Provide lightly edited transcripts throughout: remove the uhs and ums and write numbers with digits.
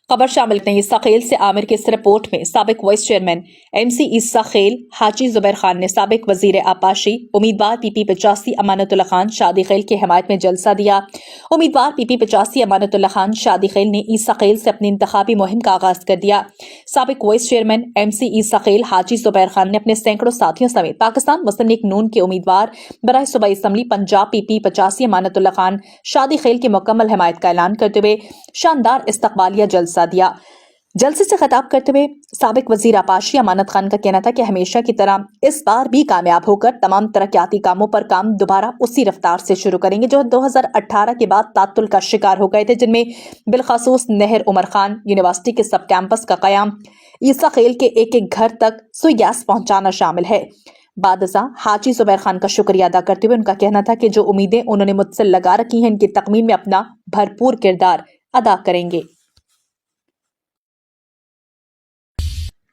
खबर शामिल नहीं। ईसा खेल से आमिर की इस रिपोर्ट में साबिक वाइस चेयरमैन MC ईसा खेल, हाजी जुबैर खान ने साबिक वजीर आपाशी उम्मीदवार PP 85 अमानतुल्ला खान शादी खेल की हिमायत में जलसा दिया। उम्मीदवार PP 85 अमानतुल्ला खान शादी खेल ने ईसा खेल से अपनी इंतखाबी मुहिम का आगाज कर दिया। साबिक वाइस चेयरमैन MC ईसा खेल, हाजी जुबैर खान ने अपने सैकड़ों साथियों समेत पाकिस्तान मुस्लिम लीग नून के उम्मीदवार बराह सूबाई असम्बली पंजाब PP 85 अमानतुल्ला खान शादी खेल की मुकम्मल हिमायत का ऐलान करते हुए शानदार इस्तकबालिया जलसा दिया। जलसे से खिताब करते हुए साबिक वजीर आपाशी अमानत खान का कहना था कि हमेशा की तरह इस बार भी कामयाब होकर तमाम तरक्याती कामों पर काम दोबारा उसी रफ्तार से शुरू करेंगे जो 2018 के बाद तातुल का शिकार हो गए थे, जिनमें बिलखसूस नहर उमर खान यूनिवर्सिटी के सब कैंपस का कयाम, ईसा खेल के एक एक घर तक सुई गैस पहुंचाना शामिल है। बादशाह हाजी जुबैर खान का शुक्रिया अदा करते हुए उनका कहना था कि जो उम्मीदें उन्होंने मुझसे लगा रखी हैं, इनकी तकमील में अपना भरपूर किरदार अदा करेंगे।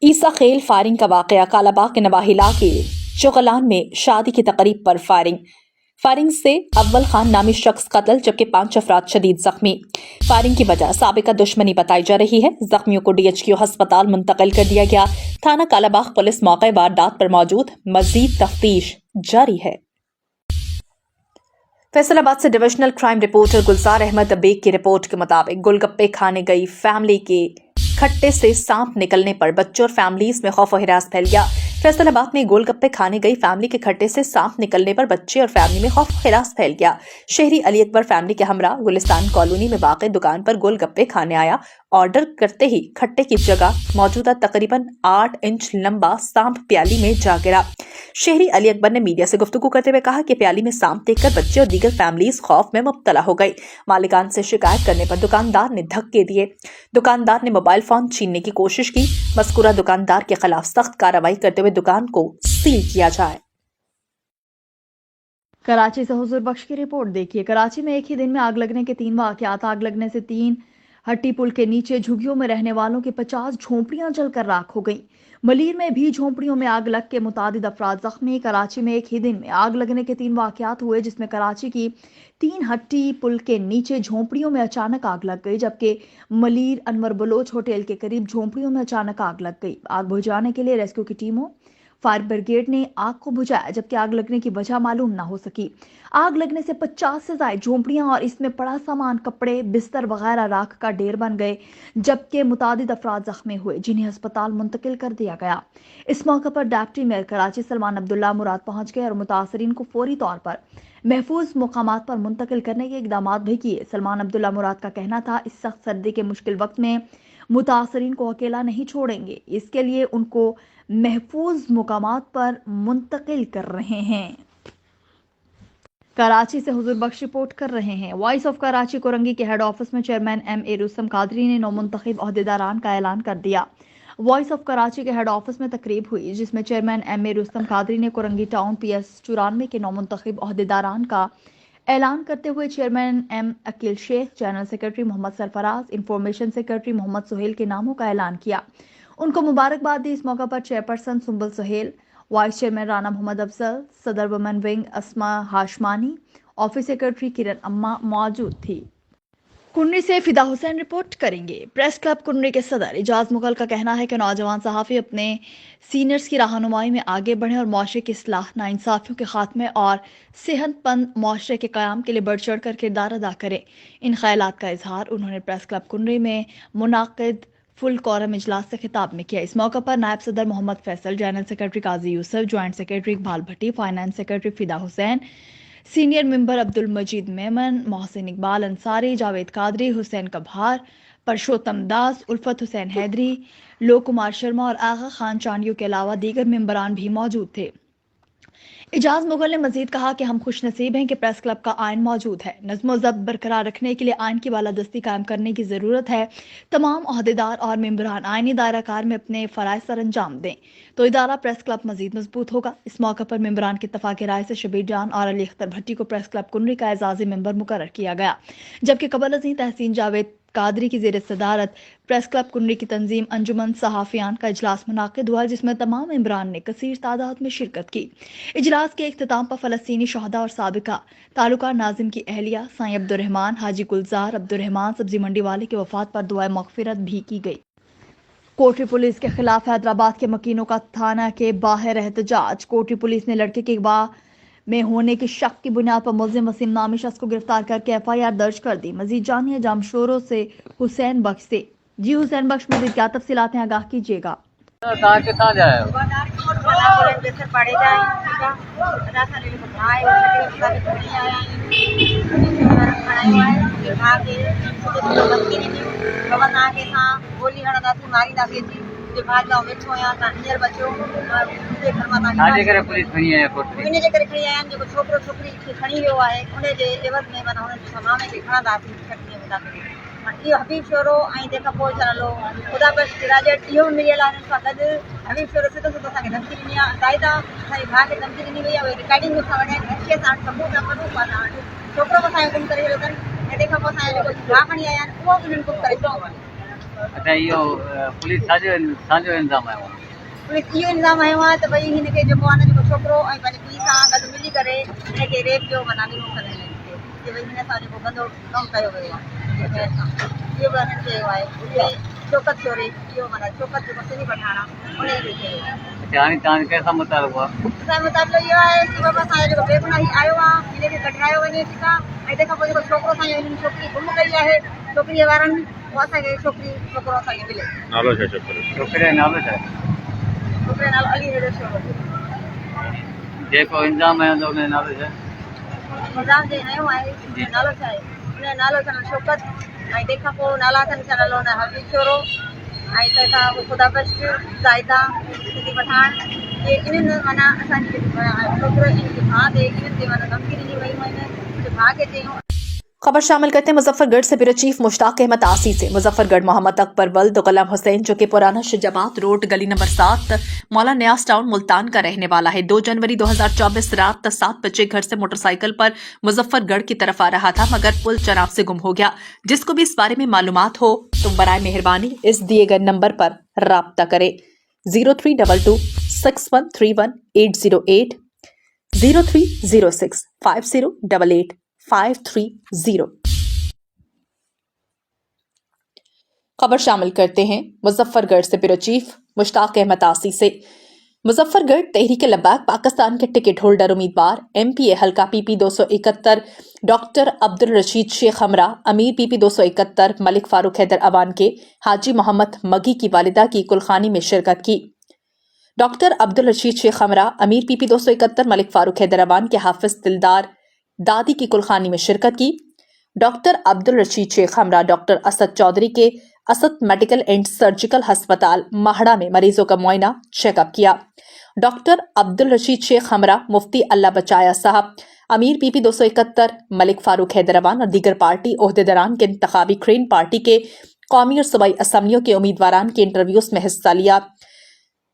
ईसा खेल फायरिंग का वाकया। कालाबाग के नवाहिला के चुगलान में शादी की तकरीब पर फायरिंग से अव्वल खान नामी शख्स कत्ल, जबकि 5 अफराद शदीद जख्मी। फायरिंग की वजह साबिका दुश्मनी बताई जा रही है। जख्मियों को DHQ अस्पताल मुंतकिल कर दिया गया। थाना कालाबाग पुलिस मौके वारदात पर मौजूद, मजीद तफ्तीश जारी है। फैसलाबाद से डिविजनल क्राइम रिपोर्टर गुलजार अहमद बेग की रिपोर्ट के मुताबिक गोलगप्पे खाने गई फैमिली के खट्टे से सांप निकलने पर बच्चों और फैमिलीज में खौफ और हिरास फैल गया। फैसलाबाद में गोलगप्पे खाने गई फैमिली के खट्टे से सांप निकलने पर बच्चे और फैमिली में खौफ और हिरास फैल गया। शहरी अली अकबर फैमिली के हमरा गुलिस्तान कॉलोनी में वाक़ दुकान पर गोलगप्पे खाने आया। ऑर्डर करते ही खट्टे की जगह मौजूदा तकरीबन 8 इंच लंबा सांप प्याली में जा गिरा। शहरी अली अकबर ने मीडिया से गुफ्तगू करते हुए कहा कि प्याली में सांप देखकर बच्चे और दीगर फैमिलीज खौफ में मुब्तला हो गई। मालिकान से शिकायत करने पर दुकानदार ने धक्के दिए। दुकानदार ने मोबाइल फोन छीनने की कोशिश की। मज़कूरा दुकानदार के खिलाफ सख्त कार्रवाई करते हुए दुकान को सील किया जाए। कराची से हुजूर बख्श की रिपोर्ट देखिए। कराची में एक ही दिन में आग लगने के 3 वाकयात। आग लगने से 3 हट्टी पुल के नीचे झुग्गियों में रहने वालों की 50 झोंपड़ियां जलकर राख हो गईं। मलीर में भी झोंपड़ियों में आग लग के मुतादिद अफराद जख्मी। कराची में एक ही दिन में आग लगने के 3 वाकयात हुए, जिसमें कराची की 3 हट्टी पुल के नीचे झोंपड़ियों में अचानक आग लग गई, जबकि मलीर अनवर बलोच होटल के करीब झोंपड़ियों में अचानक आग लग गई। आग बुझाने के लिए रेस्क्यू की टीमों, फायर ब्रिगेड ने आग को बुझाया, जबकि आग लगने की वजह मालूम ना हो सकी। आग लगने से 50 से ज्यादा झोंपड़ियां और इसमें पड़ा सामान, कपड़े, बिस्तर वगैरह राख का ढेर बन गए, जबकि मुतादिद अफराद जख्मी हुए, जिन्हें अस्पताल मुंतकिल कर दिया गया। इस मौके पर डिप्टी मेयर कराची सलमान अब्दुल्ला मुराद पहुंच गए और मुतासरीन को फौरी तौर पर महफूज मुकामात पर मुंतकिल करने के इकदाम भी किए। सलमान अब्दुल्ला मुराद का कहना था, इस सख्त सर्दी के मुश्किल वक्त में मुतासरीन को अकेला नहीं छोड़ेंगे, इसके लिए उनको महफूज मुकामात पर मुंतकिल कर रहे हैं। कराची से हुजूर बख्श रिपोर्ट कर रहे हैं। वॉइस ऑफ कराची कोरंगी के हेड ऑफिस में चेयरमैन MA रुस्तम कादरी ने नौमुंतखब ओहदेदारान का ऐलान कर दिया। वॉइस ऑफ कराची के हेड ऑफिस में तकरीब हुई, जिसमें चेयरमैन MA रुस्तम कादरी ने कोरंगी टाउन PS 94 के नौमुंतखब ओहदेदारान का ऐलान करते हुए chairman M Akeel Sheikh, general secretary Mohammad Sarfaraz, information secretary Mohammad Suhail के नामों का ऐलान किया। उनको मुबारकबाद दी। इस मौके पर chairperson Sumbal Suhail, vice chairman Rana Mohammad Afzal, सदर women wing Asma Hashmani, office secretary Kiran Amma मौजूद थी। कुन्नी से फिदा हुसैन रिपोर्ट करेंगे। प्रेस क्लब कुन्नी के सदर इजाज मुगल का कहना है कि नौजवान सहाफ़ी अपने सीनियर्स की रहनुमाई में आगे बढ़ें और मुआशरे की इस्लाह, नाइंसाफ़ियों के खात्मे और सेहतमंद मुआशरे के क़याम के लिए बढ़ चढ़ कर किरदार अदा करें। इन ख्यालात का इजहार उन्होंने प्रेस क्लब कुन्नी में मुनाकिद फुल कोरम इजलास से खिताब में किया। इस मौके पर नायब सदर मोहम्मद फैसल, जनरल सेक्रेटरी काजी यूसुफ, ज्वाइंट सेक्रेटरी इकबाल भट्टी, फाइनेंस सेक्रेटरी फिदा हुसैन, सीनियर मेंबर अब्दुल मजीद मेमन, मोहसिन इकबाल अंसारी, जावेद कादरी, हुसैन कभार, परशोत्तम दास, उल्फत हुसैन हैदरी, लोक कुमार शर्मा और आगा खान चांडियों के अलावा दीगर मेंबरान भी मौजूद थे। इजाज मुगल ने मजीद कहा कि हम खुश नसीब हैं कि प्रेस क्लब का आइन मौजूद है। नज़्म ज़ब्त बरकरार रखने के लिए आइन की बालादस्ती कायम करने की ज़रूरत है। तमाम ओहदेदार और मेंबरान आइनी दायरा कार में अपने फ़राइज़ सर अंजाम दें तो इदारा प्रेस क्लब मजीद मजबूत होगा। इस मौके पर मेंबरान की इत्तफाक़ राय से शबीर जान और अली अख्तर भट्टी को प्रेस क्लब कुन्नी का एजाज़ी मेंबर मुकर्रर किया गया, जबकि कबल अज़ीं तहसीन जावेद قادری کی زیر صدارت پریس کلب کنری کی تنظیم انجمن صحافیان کا اجلاس منعقد ہوا، جس میں تمام ممبران نے کثیر تعداد میں شرکت کی۔ اجلاس کے اختتام پر فلسطینی شہداء اور سابقہ تعلقہ ناظم کی اہلیہ سائیں عبدالرحمان حاجی گلزار عبدالرحمان سبزی منڈی والے کی وفات پر دعائے مغفرت بھی کی گئی۔ کوٹری پولیس کے خلاف حیدرآباد کے مکینوں کا تھانہ کے باہر احتجاج۔ کوٹری پولیس نے لڑکے کے اغوا میں ہونے کی شک کی بنیاد پر ملزم وسیم نامی شخص کو گرفتار کر کے FIR درج کر دی۔ مزید جانیے جامشورو سے حسین بخش سے۔ جی حسین بخش، مزید کیا تفصیلات ہیں، آگاہ کیجیے گا۔ حبیب شورو دیکھا پوء چلو خدا بخش گریجویٹ یہ مل حبیب شورو سیدھو سیدھو دھمکی ڈنی باقاعدہ بھاء کے دھمکی ڈنی وئی ہے، ریکارڈنگ اچھے سان ثبوت چھوکرو کو گم کرے چھوڑو اثر دیکھا پوء بھاء کھڑی آیا وہ انہوں گم کرے چھوڑو۔ اچھا یہ پولیس ساجو الزام ہے پولیس یہ الزام آयो आहे त भई हिन खे जेको आहे न जेको छोकिरो ऐं पंहिंजी पीउ सां गॾु मिली करे हिन खे रेप जो माना ॾिनो करे कि भई हिन सां जेको गंदो कमु कयो वियो आहे इहो बि हिननि चयो आहे शौकत चोरी इहो माना शौकत जेको सिंधी पठाण आहे उन खे चयो आहे। अच्छा हाणे तव्हांजो कंहिंसां मुतालबो आहे? असांजो मुताबिक़ इहो आहे कि बाबा असांजो जेको बेगुनाही आयो आहे हिन खे कढायो वञे ठीकु आहे, ऐं तंहिंखां पोइ जेको छोकिरो असांजो हिननि छोकिरी गुम कई आहे छोकिरीअ वारनि उहो असांखे छोकिरो असांखे मिले। नालो छा छोकिरे जो नालो छा आहे? छोकिरे जो नालो अली हैदर शोभत। जेको इल्ज़ाम आहे हुन जो नालो छा आहे? निज़ाम जे आयो आहे नालो छा आहे? हुन नालो अथनि शौकत, ऐं तंहिंखां पोइ नाला अथनि चयल हुन हबीब शोरो, ऐं तंहिंखां पोइ ख़ुदा बख्श ज़ाइदा सिंधी पठाण। इहे इन्हनि माना असांजी छोकिरो इनके भाउ ते इन्हनि ते माना धमकी ॾिनी वयूं आहिनि मुंहिंजे भाउ खे चयूं। खबर शामिल करते हैं मुजफ्फर गढ़ से ब्यूरो चीफ मुश्ताक अहमद आसी से। मुजफ्फर गढ़ मोहम्मद अकबर वल्द गुलाम हुसैन, जो कि पुराना शजाबाद रोड गली नंबर 7 मौला न्यास टाउन मुल्तान का रहने वाला है, 2 जनवरी 2024 रात 7 बजे घर से मोटरसाइकिल पर मुजफ्फरगढ़ की तरफ आ रहा था, मगर पुल चनाब से गुम हो गया। जिसको भी इस बारे में मालूमात हो तो बराए मेहरबानी इस दिए गए नंबर पर राब्ता करे। 0322 6131 808 0306 5088 530। खबर शामिल करते हैं मुजफ्फरगढ़ से ब्यूरो चीफ मुश्ताक अहमद आसी से। मुजफ्फरगढ़ तहरीक लब्बाक पाकिस्तान के टिकट होल्डर उम्मीदवार MPA हल्का PP 271 डॉक्टर अब्दुल रशीद शेख हमरा, अमीर PP 271 मलिक फारूक हैदर अवान के हाजी मोहम्मद मगी की वालिदा की कुलखानी में शिरकत की। डॉक्टर अब्दुल रशीद शेख हमरा, अमीर PP 271 मलिक फारूक हैदर अवान के हाफिज दिलदार दादी की कुलखानी में शिरकत की। डॉक्टर अब्दुल रशीद शेख हमरा डॉक्टर असद चौधरी के असद मेडिकल एंड सर्जिकल अस्पताल माहड़ा में मरीजों का मुआयना चेकअप किया। डॉक्टर अब्दुल रशीद शेख हमरा मुफ्ती अल्लाह बचाया साहब, अमीर PP 271 मलिक फारूक हैदर अवान और दीगर पार्टी ओहदेदारान के इंतखाबी ग्रीन पार्टी के कौमी और सूबाई असम्बलियों के उम्मीदवारान के इंटरव्यूज में हिस्सा लिया।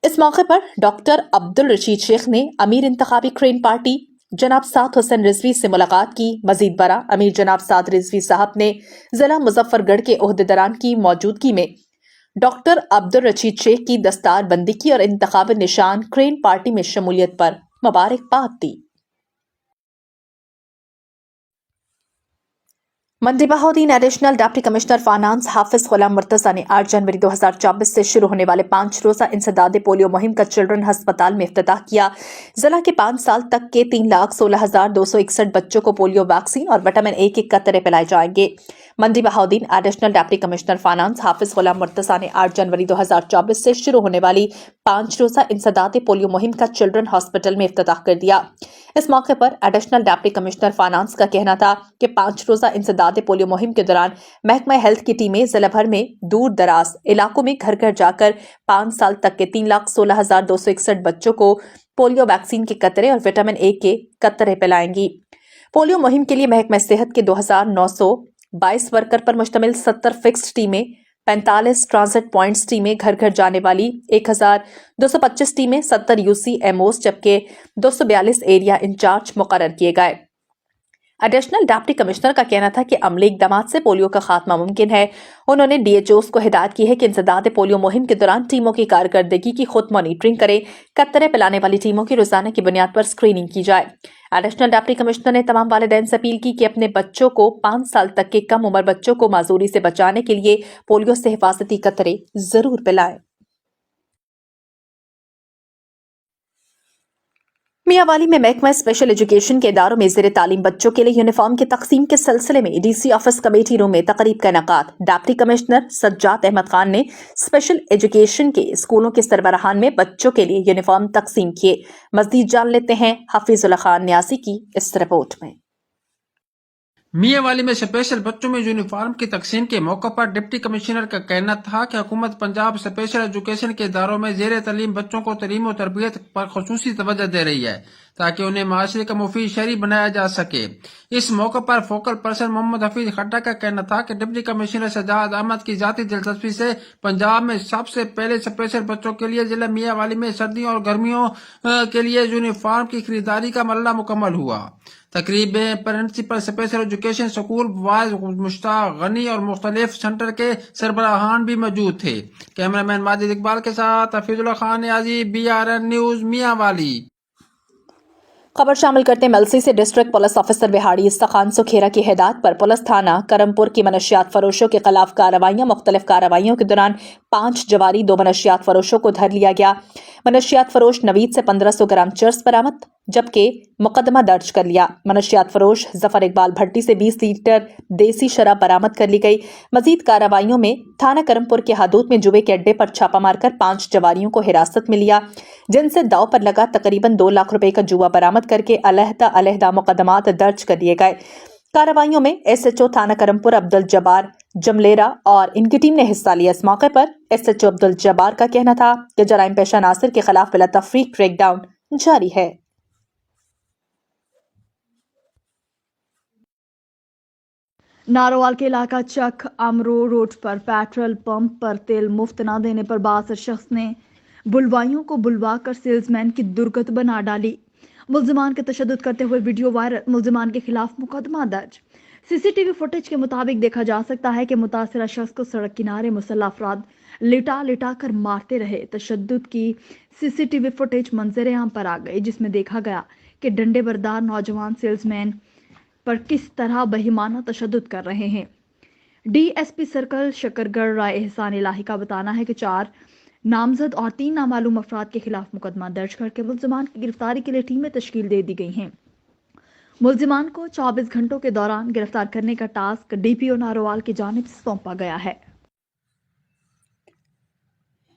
इस मौके पर डॉक्टर अब्दुल रशीद शेख ने अमीर इंतखाबी ग्रीन पार्टी जनाब साद हुसैन रिजवी से मुलाकात की। मजीद बरा अमीर जनाब साद रिजवी साहब ने जिला मुजफ्फरगढ़ के ओहदेदारान की मौजूदगी में डॉक्टर अब्दुल रशीद शेख की दस्तार बंदी की और इंतखाब निशान ग्रीन पार्टी में शमूलियत पर मुबारकबाद दी। Mandi Bahauddin additional deputy commissioner finance Hafiz Ghulam Murtaza ने 8 जनवरी 2024 से शुरू होने वाले 5 रोजा इंसदाद पोलियो मुहिम का चिल्ड्रन अस्पताल में इफ्तिताह किया। जिला के 5 साल तक के 3,16,261 बच्चों को पोलियो वैक्सीन और विटामिन ए के कतरे पिलाए जाएंगे। Mandi Bahauddin additional deputy commissioner finance Hafiz Ghulam Murtaza ने 8 जनवरी 2024 से शुरू होने वाली 5 रोजा इंसदाद पोलियो मुहिम का चिल्ड्रन हॉस्पिटल में इफ्तिताह कर दिया। इस मौके पर एडिशनल डिप्टी कमिश्नर फाइनेंस का कहना था कि 5 रोजा इंसदाद पोलियो मुहिम के दौरान महकमा हेल्थ की टीमें जिला भर में दूर दराज इलाकों में घर घर जाकर 5 साल तक के 3,16,261 बच्चों को पोलियो वैक्सीन के कतरे और विटामिन ए के कतरे पिलाएंगी। पोलियो मुहिम के लिए महकमा सेहत के 2,922 वर्कर पर मुश्तमिल 70 फिक्स्ड टीमें, 45 ट्रांजिट पॉइंट्स टीमें, घर घर जाने वाली 1,225 टीमें, 70 UCMOs जबकि 242 एरिया इंचार्ज मुकर्रर किए गए। एडिशनल डिप्टी कमिश्नर का कहना था कि अमली इकदाम से पोलियो का खात्मा मुमकिन है। उन्होंने DHOs को हिदायत की है कि इंसदाद पोलियो मुहिम के दौरान टीमों की कारकर्दगी की खुद मॉनिटरिंग करें। कतरे पिलाने वाली टीमों की रोजाना की बुनियाद पर स्क्रीनिंग की जाए। एडिशनल डिप्टी कमिश्नर ने तमाम वालिदैन से अपील की कि अपने बच्चों को 5 साल तक के कम उम्र बच्चों को माजूरी से बचाने के लिए पोलियो से हिफाजती कतरे जरूर पिलाएं। मियांवाली में महकमा स्पेशल एजुकेशन के इदारों में ज़ेर तालीम बच्चों के लिए यूनिफॉर्म की तकसीम के सिलसिले में DC ऑफिस कमेटी रूम में तकरीब का इनेकाद। डिप्टी कमिश्नर सज्जाद अहमद खान ने स्पेशल एजुकेशन के स्कूलों के सरबराहान में बच्चों के लिए यूनिफॉर्म तकसीम किए। मज़ीद जान लेते हैं हफीजुल्लाह खान न्यासी की इस रिपोर्ट में। मियांवाली में स्पेशल बच्चों में यूनिफॉर्म की तकसीम के मौके पर डिप्टी कमिश्नर का कहना था कि हुकूमत पंजाब स्पेशल एजुकेशन के इदारों में ज़ेर तालीम बच्चों को तालीम और तरबियत पर खुसूसी तवज्जो दे रही है ताकि उन्हें माशरे का मुफीद शहरी बनाया जा सके। इस मौके पर फोकल पर्सन मोहम्मद हफीज खट्टा का कहना था कि डिप्टी कमिश्नर सज्जाद अहमद की जाती दिलचस्पी से पंजाब में सबसे पहले स्पेशल बच्चों के लिए जिला मियांवाली में सर्दियों और गर्मियों के लिए यूनिफॉर्म की खरीदारी का मरला मुकम्मल हुआ। तकरीब में principal special education school Waiz Mushtaq Ghani और मुख्तलिफ सेंटर के सरबराहान भी मौजूद थे। कैमरामैन माजिद इकबाल के साथ हफीजुल्लाह खान न्याजी, BRN न्यूज मियांवाली। खबर शामिल करते MLC से डिस्ट्रिक्ट पुलिस ऑफिसर बिहाड़ी इस्ताखान सुखेरा की हिदायत पर पुलिस थाना करमपुर की मनशियात फरोशों के खिलाफ कार्रवाइयां। मुख्तलिफ कार्रवाइयों के दौरान 5 जवारी 2 मनशियात फरोशों को धर लिया गया। मनशियात फरोश नवीद से 1500 ग्राम चर्स बरामद जबकि मुकदमा दर्ज कर लिया। मनशियात फरोश जफर इकबाल भट्टी से 20 लीटर देसी शराब बरामद कर ली गई। मजीद कार्रवाइयों में थाना करमपुर के हदूद में जुए के अड्डे पर छापा मारकर 5 जवारियों को हिरासत में लिया जिनसे दाव पर लगा तकरीबन 2 लाख रुपए का जुआ बरामद करके अलहदा मुकदमात दर्ज कर दिए गए। कार्रवाइयों में SHO थाना करमपुर अब्दुल जब्बार जमलेरा और इनकी टीम ने हिस्सा लिया। इस मौके पर SHO अब्दुल जब्बार का कहना था कि जराइम पेशा नासिर के खिलाफ बिला तफरीक क्रैकडाउन जारी है। नारोवाल के इलाका चक अमरो रोड पर पेट्रोल पंप पर तेल मुफ्त न देने पर 62 शख्स ने बुलवाइयों को बुलवाकर सेल्समैन की दुर्गत बना डाली। मुल्जिमान के तशद्दुद करते हुए वीडियो वायरल, मुल्जिमान के खिलाफ मुकदमा दर्ज। CCTV फुटेज के मुताबिक देखा जा सकता है कि मुतासिरा शख्स को सड़क किनारे मुसल्लह अफराद लिटा कर मारते रहे। तशद्दुद की CCTV फुटेज मंजर आम पर आ गई जिसमें देखा गया कि डंडे बरदार नौजवान सेल्समैन पर किस तरह बेईमाना तशद्दुद कर रहे हैं। DSP सर्कल शकरगढ़ राय एहसान इलाही का बताना है कि 4 नामजद और 3 नामालूम अफराद के खिलाफ मुकदमा दर्ज करके मुल्जिमान की गिरफ्तारी के लिए टीमें तश्कील दे दी गई हैं। मुल्जिमान को 24 घंटों के दौरान गिरफ्तार करने का टास्क DPO नारोवाल की जानिब से सौंपा गया है।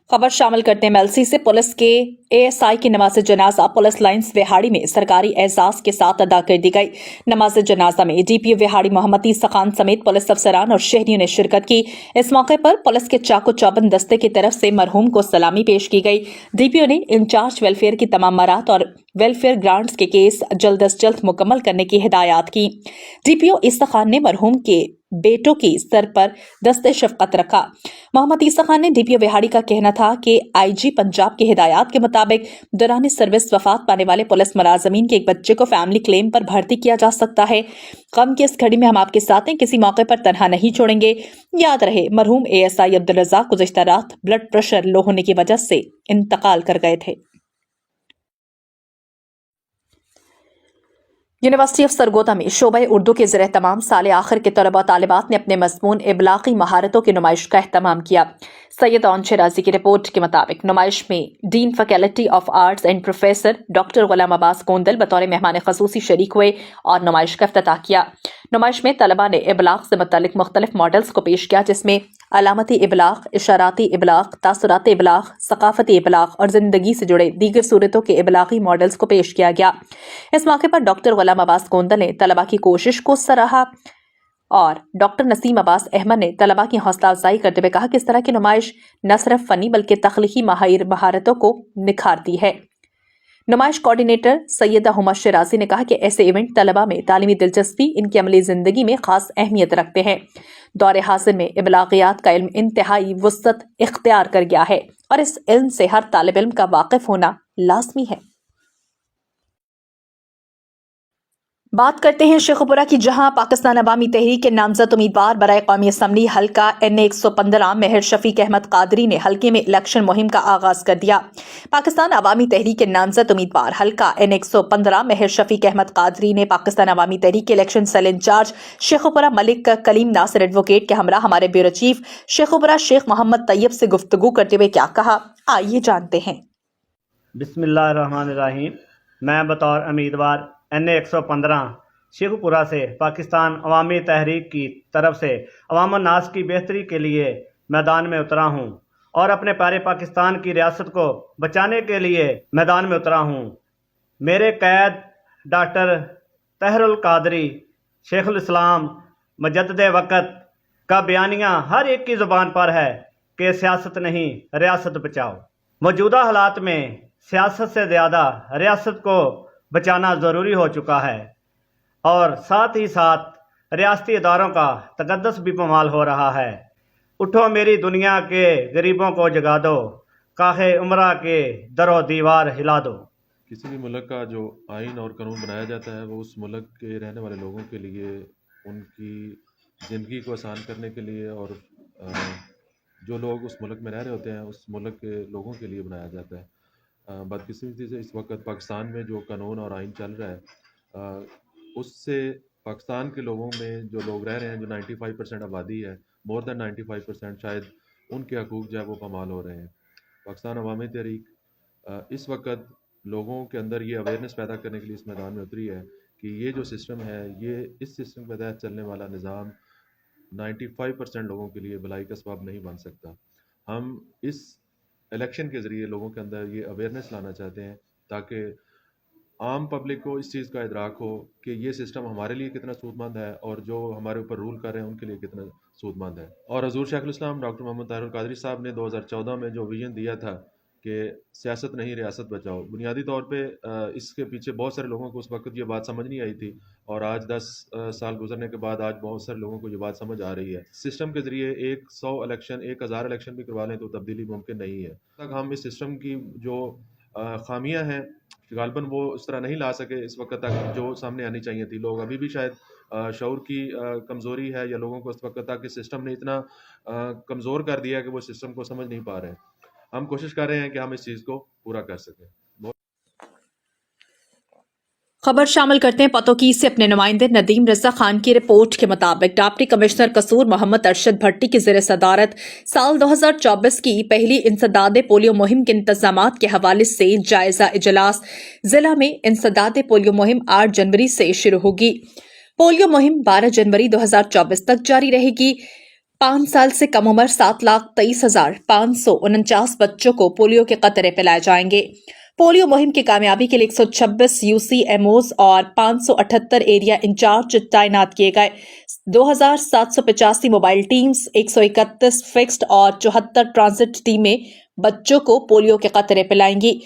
खबर शामिल करते हैं MLC से पुलिस के ASI की नमाज जनाजा पुलिस लाइन्स विहाड़ी में सरकारी एजाज के साथ अदा कर दी गई। नमाज जनाजा में DPO विहाड़ी मोहम्मद ईसा खान समेत पुलिस अफसरान और शहरियों ने शिरकत की। इस मौके पर पुलिस के चाको चौबंद दस्ते की तरफ से मरहूम को सलामी पेश की गई। DPO ने इंचार्ज वेलफेयर की तमाम मराहत और वेलफेयर ग्रांट्स के केस जल्द अज जल्द मुकम्मल करने की हिदायत की। DPO ईसा खान ने मरहूम के बेटों की सर पर दस्ते शफकत रखा। मोहम्मद ईसा खान ने DPO विहाड़ी का कहना था कि IG पंजाब की हिदायत के मुताबिक दौरान सर्विस वफात पाने वाले पुलिस मुलाजमीन के एक बच्चे को फैमिली क्लेम पर भर्ती किया जा सकता है। गम की इस घड़ी में हम आपके साथ हैं, किसी मौके पर तनहा नहीं छोड़ेंगे। याद रहे मरहूम ASI अब्दुल रज़ाक गुज़िश्ता रात ब्लड प्रेशर लो होने की वजह से इंतकाल कर गए थे। यूनिवर्सिटी ऑफ सरगोदा में शोबे उर्दू के ज़रिए तमाम साल आखिर के तलबा तालिबात ने अपने मज़मून इबलागी महारतों की नुमाइश का एहतमाम किया। सैयद ओन शराजी की रिपोर्ट के मुताबिक नुमाइश में dean faculty of arts and professor doctor Ghulam Abbas Gondal बतौर मेहमान खसूसी शरीक हुए और नुमाइश का इफ्तिताह किया। नुमाइश में तलबा ने इबलाग से मुतल्लिक मुख्तलिफ मॉडल्स को पेश किया जिसमें अलामती इबलाग, इशाराती इबलाग, तासुराती इबलाग, सकाफती इबलाग और जिंदगी से जुड़े दीगर सूरतों के इबलागी मॉडल्स को पेश किया गया। इस मौके पर डॉक्टर गुलाम अब्बास गोंदल ने तलबा की कोशिश को सराहा और डॉक्टर नसीम अब्बास अहमद ने तलबा की हौसला अफजाई करते हुए कहा कि इस तरह की नुमाइश न सिर्फ फनी बल्कि तख्लीकी महारतों को निखारती है। नुमाइश कोऑर्डिनेटर सैयदा हुमा शराजी ने कहा कि ऐसे इवेंट तलबा में तालीमी दिलचस्पी इनकी अमली जिंदगी में खास अहमियत रखते हैं। दौरे हासिल में इबलागियात का इल्म इंतहाई वुसअत इख्तियार कर गया है और इस इल्म से हर तालिब इल्म का वाकिफ होना लाजमी है। बात करते हैं शेखुपुरा की, जहां पाकिस्तान अवामी तहरीक के नामजद उम्मीदवार बराए कौमी असम्बली हल्का NA 115 मेहर शफीक अहमद कादरी ने हल्के में इलेक्शन मुहिम का आगाज कर दिया। पाकिस्तान अवामी तहरीक के नामजद उम्मीदवार हल्का NA 115 मेहर शफीक अहमद कादरी ने पाकिस्तान अवामी तहरीक के election cell incharge Sheikhupura Malik Kaleem Nasir advocate के हमरा हमारे ब्यूरो चीफ शेखुपुरा शेख मोहम्मद तैयब से गुफ्तगू करते हुए क्या कहा, आइए जानते हैं। बिस्मिल्लाहिर्रहमानिर्रहीम। मैं बतौर उम्मीदवार NA 115 शेखुपुरा से पाकिस्तान अवामी तहरीक की तरफ से अवाम नास की बेहतरी के लिए मैदान में उतरा हूँ और अपने प्यारे पाकिस्तान की रियासत को बचाने के लिए मैदान में उतरा हूँ। मेरे कैद डॉक्टर तहरुल कादरी शेखुल इस्लाम मुजद्दिद वक़्त का बयानिया हर एक की ज़ुबान पर है कि सियासत नहीं रियासत बचाओ। मौजूदा हालात में सियासत से ज़्यादा रियासत को बचाना ज़रूरी हो चुका है और साथ ही साथ रियासती इदारों का तकद्दुस भी पमाल हो रहा है। उठो मेरी दुनिया के गरीबों को जगा दो, काहे उमरा के दरो दीवार हिला दो। किसी भी मुल्क का जो आइन और कानून बनाया जाता है वो उस मुल्क के रहने वाले लोगों के लिए, उनकी ज़िंदगी को आसान करने के लिए और जो लोग उस मुल्क में रह रहे होते हैं उस मुल्क के लोगों के लिए बनाया जाता है। बदकिस्मती से इस वक्त पाकिस्तान में जो कानून और आइन चल रहा है उससे पाकिस्तान के लोगों में जो लोग रह रहे हैं, जो 95% आबादी है, मोर दैन 95% शायद उनके हकूक़ जो है वो पमाल हो रहे हैं। पाकिस्तान अवामी तहरीक इस वक्त लोगों के अंदर ये अवेयरनेस पैदा करने के लिए इस मैदान में उतरी है कि ये जो सिस्टम है, ये इस सिस्टम के तहत चलने वाला निज़ाम 95% लोगों के लिए भलाई का सबब नहीं बन सकता। हम इस इलेक्शन के ज़रिए लोगों के अंदर ये अवेयरनेस लाना चाहते हैं ताकि आम पब्लिक को इस चीज़ का इदराक हो कि ये सिस्टम हमारे लिए कितना सूदमंद है और जो हमारे ऊपर रूल कर रहे हैं उनके लिए कितना सूदमंद है। और हज़ूर शेखुल इस्लाम डॉक्टर मोहम्मद ताहिर कादरी साहब ने 2014 में जो विज़न दिया था कि सियासत नहीं रियासत बचाओ, बुनियादी तौर पे इसके पीछे बहुत सारे लोगों को उस वक्त ये बात समझ नहीं आई थी और आज 10 साल गुजरने के बाद आज बहुत सारे लोगों को ये बात समझ आ रही है। सिस्टम के ज़रिए 100 इलेक्शन 1000 इलेक्शन भी करवा लें तो तब्दीली मुमकिन नहीं है। तक हम इस सिस्टम की जो खामियां हैं गालबन वो उस तरह नहीं ला सके इस वक्त तक जो सामने आनी चाहिए थी। लोग अभी भी शायद शऊर की कमज़ोरी है या लोगों को इस वक्त तक इस सिस्टम ने इतना कमज़ोर कर दिया है कि वो सिस्टम को समझ नहीं पा रहे हैं। हम कोशिश कर रहे हैं कि हम इस चीज़ को पूरा कर सकें। खबर शामिल करते हैं पतोकी से अपने नुमाइंदे नदीम रज़ा खान की रिपोर्ट के मुताबिक डिप्टी कमिश्नर कसूर मोहम्मद अरशद भट्टी की ज़ेर सदारत साल 2024 की पहली इंसदाद पोलियो मुहिम के इंतजामात के हवाले से जायजा इजलास। जिला में इंसदाद पोलियो मुहिम 8 जनवरी से शुरू होगी। पोलियो मुहिम 12 जनवरी 2024 तक जारी रहेगी। 5 साल से कम उम्र 7,23,549 बच्चों को पोलियो के कतरे पिलाए जाएंगे। पोलियो मुहिम की कामयाबी के लिए 126 UCMOs और 578 एरिया इंचार्ज तैनात किए गए। 2,785 मोबाइल टीम्स, 131 फिक्स्ड और 74 ट्रांजिट टीमें बच्चों को पोलियो के कतरे पिलाएंगी।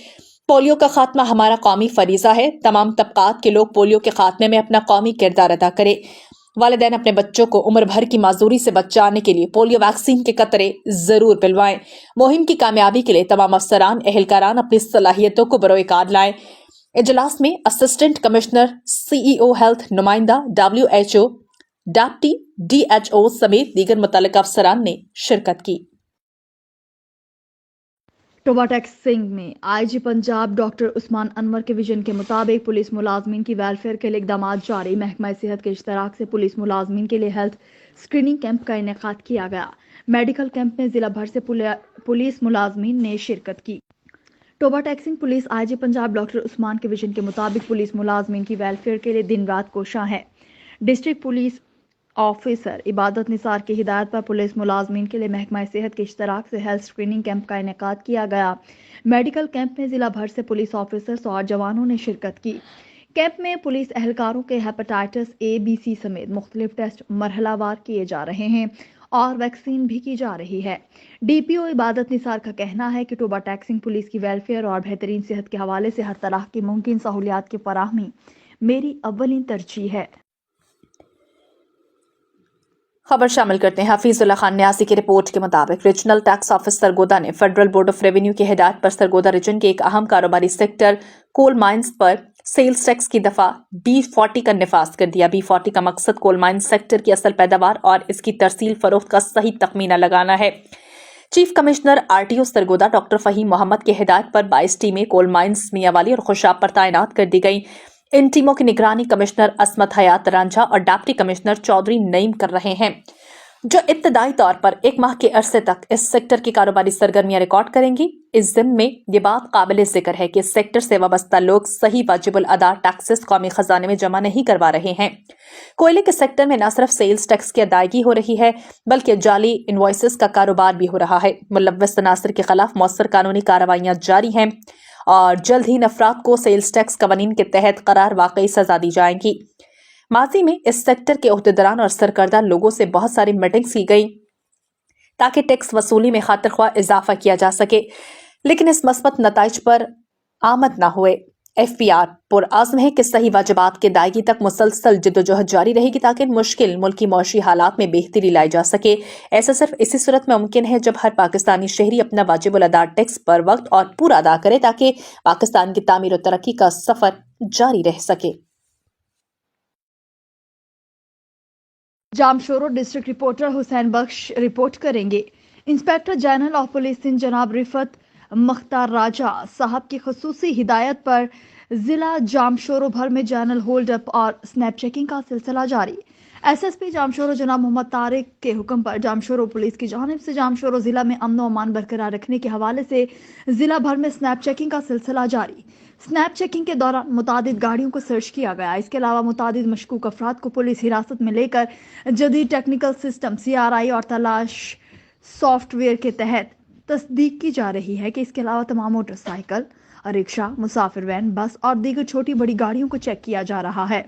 पोलियो का खात्मा हमारा कौमी फरीजा है। तमाम तबकात के लोग पोलियो के खात्मे में अपना कौमी किरदार अदा करें। वालिदैन अपने बच्चों को उम्र भर की माजूरी से बचाने के लिए पोलियो वैक्सीन के कतरे जरूर पिलवाएं। मुहिम की कामयाबी के लिए तमाम अफसरान एहलकारान अपनी सलाहियतों को बरोकार लाएं। इजलास में असिस्टेंट कमिश्नर, CEO हेल्थ, नुमाइंदा, WHO, डिप्टी DHO समेत दीगर मुतल्लिका अफसरान ने शिरकत की। टोबा टैक्सिंग में IG पंजाब डॉक्टर उस्मान अनवर के विजन के मुताबिक पुलिस मुलाजमीन की वेलफेयर के लिए इकदाम जारी। महकमा सेहत के इश्तराक से पुलिस मुलाजमीन के लिए हेल्थ स्क्रीनिंग कैंप का इनेकाद किया गया। मेडिकल कैंप में जिला भर से पुलिस मुलाजमीन ने शिरकत की। Toba taxing police IG Punjab doctor Usman के विजन के मुताबिक पुलिस मुलाजमीन की वेलफेयर के लिए दिन रात कोशां है। डिस्ट्रिक्ट पुलिस ऑफिसर इबादत निसार की हिदायत पर पुलिस मुलाजमीन के लिए महकमा सेहत के इश्तराक से हेल्थ स्क्रीनिंग कैंप का इनेकाद किया गया। मेडिकल कैंप में जिला भर से पुलिस ऑफिसर्स और जवानों ने शिरकत की। कैंप में पुलिस एहलकारों के हेपेटाइटिस A, B, C समेत मुख्तलिफ टेस्ट मरहलावार किए जा रहे हैं और वैक्सीन भी की जा रही है। DPO इबादत निसार का कहना है कि टोबा टैक्सिंग पुलिस की वेलफेयर और बेहतरीन सेहत के हवाले से हर तरह की मुमकिन सहूलियात की फराहमी मेरी अव्वलीन तरजीह है। खबर शामिल करते हैं हफीजुल्लाह खान न्यासी की रिपोर्ट के मुताबिक रीजनल टैक्स ऑफिस सरगोदा ने फेडरल बोर्ड ऑफ रेवेन्यू की हिदायत पर सरगोदा रीजन के एक अहम कारोबारी सेक्टर कोल माइंस पर सेल्स टैक्स की दफा B40 का निफाज कर दिया। B40 का मकसद कोल माइन सेक्टर की असल पैदावार और इसकी तरसील फरोख्त का सही तखमीना लगाना है। Chief commissioner RTO Sargodha doctor Faheem Mohammad की हिदायत पर 22 टीमें कोल माइंस मियांवाली और खुशाब पर तैनात कर दी गई। इन टीमों की निगरानी कमिश्नर असमत हयात रांझा और डिप्टी कमिश्नर चौधरी नईम कर रहे हैं, जो इब्तदाई तौर पर 1 माह के अरसे तक इस सेक्टर की कारोबारी सरगर्मियां रिकॉर्ड करेंगी। इस ज़िम्न में ये बात काबिल जिक्र है कि इस सेक्टर से वाबस्ता लोग सही वाजिबुल अदा टैक्सेस कौमी खजाने में जमा नहीं करवा रहे हैं। कोयले के सेक्टर में न सिर्फ सेल्स टैक्स की अदायगी हो रही है, बल्कि जाली इनवॉइसेस का कारोबार भी हो रहा है। मुलव्वस तनासर के खिलाफ मौसर कानूनी कार्रवाइयां जारी हैं और जल्द ही अफराद को सेल्स टैक्स कवानीन के तहत करार वाकई सजा दी जाएंगी। माजी में इस सेक्टर के ओहदेदारान और सरकर्दा लोगों से बहुत सारी मीटिंग्स की गई ताकि टैक्स वसूली में खातिर ख्वाह इजाफा किया जा सके, लेकिन इस मस्बत नताइज पर आमद न हुए। FPR पुरआज़्म है कि सही वाजिबात के अदायगी तक मुसलसल जद्दोजहद जारी रहेगी ताकि मुश्किल मुल्की मौशी हालात में बेहतरी लाई जा सके। ऐसा सिर्फ इसी सूरत में मुमकिन है जब हर पाकिस्तानी शहरी अपना वाजिबुल अदा टैक्स पर वक्त और पूरा अदा करे ताकि पाकिस्तान की तामीर और तरक्की का सफर जारी रह सके। Jamshoro district reporter Hussain Bakhsh report करेंगे। Inspector general of police Sindh जनाब रिफत मख्तार राजा साहब की खसूसी हिदायत पर जिला जामशोरो भर में जनरल होल्ड अप और स्नैप चेकिंग का सिलसिला जारी। SSP जामशोरो जनाब मोहम्मद तारिक के हुक्म पर जामशोरो पुलिस की जानिब से जामशोरो जिला में अमन व अमान बरकरार रखने के हवाले से जिला भर में स्नैप चेकिंग का सिलसिला जारी। स्नैप चेकिंग के दौरान मुतादिद गाड़ियों को सर्च किया गया। इसके अलावा मुतादिद मशकूक अफराद को पुलिस हिरासत में लेकर जदीद टेक्निकल सिस्टम CRI और तलाश सॉफ्टवेयर के तहत तस्दीक की जा रही है कि इसके अलावा तमाम मोटरसाइकिल, रिक्शा, मुसाफिर वैन, बस और दीगर छोटी बड़ी गाड़ियों को चेक किया जा रहा है।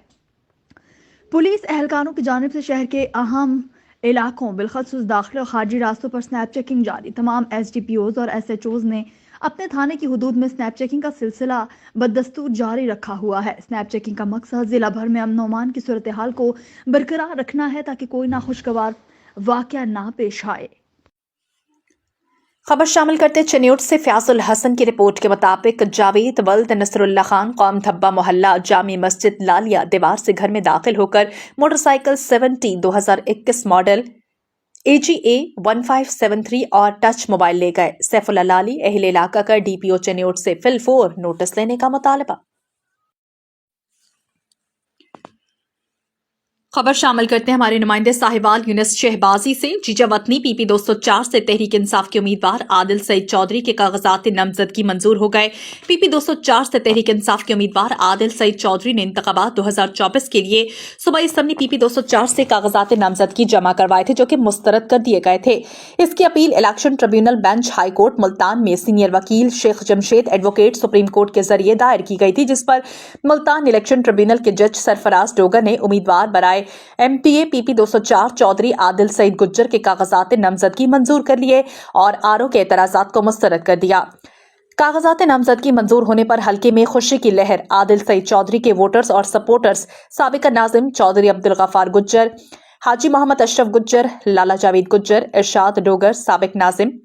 पुलिस एहलकारों की जानिब से शहर के अहम इलाकों बिलखसूस दाखिल और खारजी रास्तों पर स्नैप चेकिंग जारी। तमाम SDPOs और SHOs ने अपने थाने की हुदूद में स्नैप चेकिंग का सिलसिला बदस्तूर जारी रखा हुआ है। स्नैप चेकिंग का मकसद जिला भर में अमन ओमान की सूरत हाल को बरकरार रखना है ताकि कोई नाखुशगवार वाकया ना पेश आए। खबर शामिल करते चन्योट से फयाजुल हसन की रिपोर्ट के मुताबिक जावेद वल्द नसरुल्लाह खान कौम धब्बा मोहल्ला जामी मस्जिद लालिया दीवार से घर में दाखिल होकर मोटरसाइकिल 70 2021 मॉडल AGA 1573 और टच मोबाइल ले गए। सैफुल्लाह लाली अहले इलाका का DPO चन्योट से फिल-4 नोटिस लेने का मुतालबा। खबर शामिल करते हैं हमारे नुमाइंदे साहिवाल यूनिस शहबाजी से। जीजा वतनी PP 204 से तहरीक इंसाफ के उम्मीदवार आदिल सईद चौधरी के कागजात नामजदगी मंजूर हो गए। PP 204 से तहरीक इंसाफ के उम्मीदवार आदिल सईद चौधरी ने इंतखाबात 2024 के लिए सूबाई असम्बली PP 204 से कागजात नामजदगी जमा करवाए थे, जो कि मुस्तरद कर दिए गए थे। इसकी appeal election tribunal bench high court Multan में सीनियर वकील Sheikh Jamshed advocate supreme court के जरिए दायर की गई थी, जिस पर मुल्तान इलेक्शन ट्रिब्यूनल के जज सरफराज डोगर ने उम्मीदवार बराए MPA PP 204 चौधरी आदिल सईद गुज्जर के कागजात नामजदगी मंजूर कर लिए और RO के एतराजात को मुस्तरद कर दिया। कागजात नामजदगी मंजूर होने पर हल्के में खुशी की लहर। आदिल सईद चौधरी के वोटर्स और सपोर्टर्स साबिका नाजिम चौधरी अब्दुल गफ्फार गुज्जर, हाजी मोहम्मद अशरफ गुज्जर, लाला जावेद गुज्जर, इरशाद डोगर साबिक नाजिम,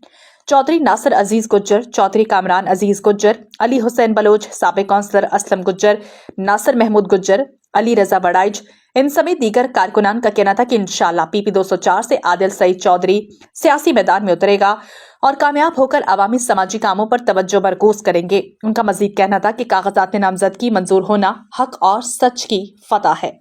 चौधरी नासिर अजीज गुज्जर, चौधरी कामरान अजीज गुज्जर, अली हुसैन बलोच, साबिक काउंसलर असलम गुज्जर, नासिर महमूद गुज्जर, अली रजा बड़ाइज, इन समेत दीगर कारकुनान का कहना था कि इंशाअल्लाह PP 204 से आदिल सईद चौधरी सियासी मैदान में उतरेगा और कामयाब होकर अवामी समाजी कामों पर तवज्जो मरकूज करेंगे। उनका मजीद कहना था कि कागजात नामजदगी मंजूर होना हक और सच की फतह है।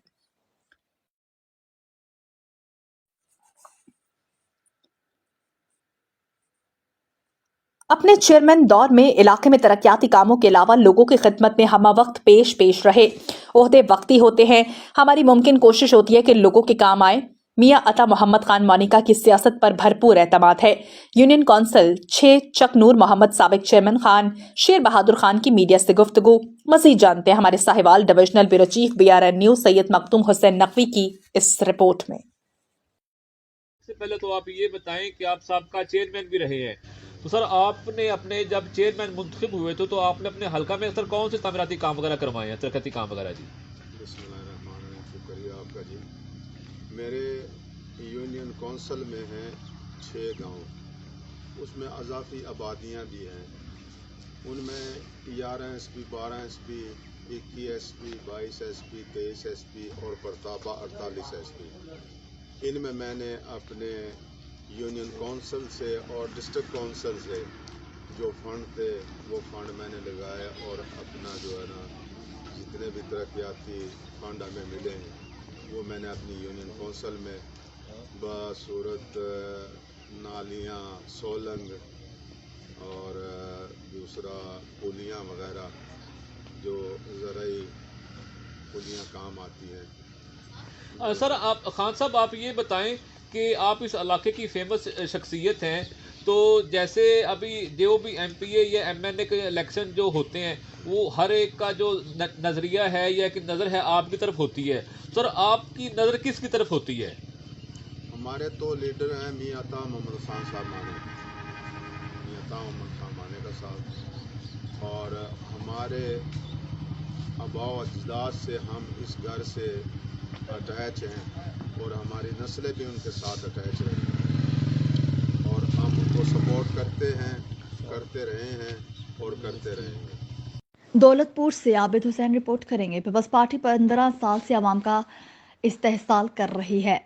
अपने चेयरमैन दौर में इलाके में तरक्याती कामों के अलावा लोगों की खिदमत में हम वक्त पेश रहे। ओहदे वक्ती होते हैं, हमारी मुमकिन कोशिश होती है कि लोगों के काम आए। मियां अता मोहम्मद खान मोनिका की सियासत पर भरपूर एतमाद है। यूनियन कौंसिल 6 चक नूर मोहम्मद साबिक चेयरमैन खान शेर बहादुर खान की मीडिया से गुफ्तगू। मजीद जानते हैं हमारे Sahiwal divisional bureau chief BRN news Syed Makhdoom Hussain Naqvi की इस रिपोर्ट में। सबसे पहले तो आप ये बताएं कि आप साबका चेयरमैन भी रहे हैं, तो सर आपने अपने जब चेयरमैन मुंतखब हुए थे तो आपने अपने हल्का में सर कौन से तामीराती काम वगैरह करवाए हैं, तरक्याती काम वगैरह? जी बिस्मिल्लाहिर्रहमानिर्रहीम, शुक्रिया आपका जी। मेरे यूनियन कौंसिल में हैं 6 गांव, उसमें अजाफी आबादियां भी हैं। उनमें 11 SB 12 SB 21 SP, 22 SP, 23 SP और परताबा 48 SP। इनमें मैंने अपने यूनियन काउंसिल से और डिस्ट्रिक्ट काउंसिल से जो फंड थे वो फंड मैंने लगाए और अपना जो है ना जितने भी तरक्याती फंड हमें मिले हैं वो मैंने अपनी यूनियन काउंसिल में बसूरत नालियाँ, सोलंग और दूसरा पुलियाँ वगैरह जो ज़राई पुलियाँ काम आती हैं। सर आप खान साहब आप ये बताएं कि आप इस इलाके की फेमस शख्सियत हैं, तो जैसे अभी जो भी MPA या MNA के इलेक्शन जो होते हैं वो हर एक का जो नज़रिया है या कि नज़र है आपकी तरफ होती है, सर आपकी नज़र किसकी तरफ होती है? हमारे तो लीडर हैं मियां अता मोहम्मद खान साहब माने, मियां अता मोहम्मद खान माने का साहब, और हमारे आबाओ अजदाद से हम इस घर से अटैच हैं और हमारी नस्लें भी उनके साथ अटैच रही हैं और हम उनको सपोर्ट करते हैं, करते रहे हैं और करते रहेंगे। दौलतपुर से आबिद हुसैन रिपोर्ट करेंगे। पीपल्स पार्टी 15 साल से आवाम का इस्तेहसाल कर रही है,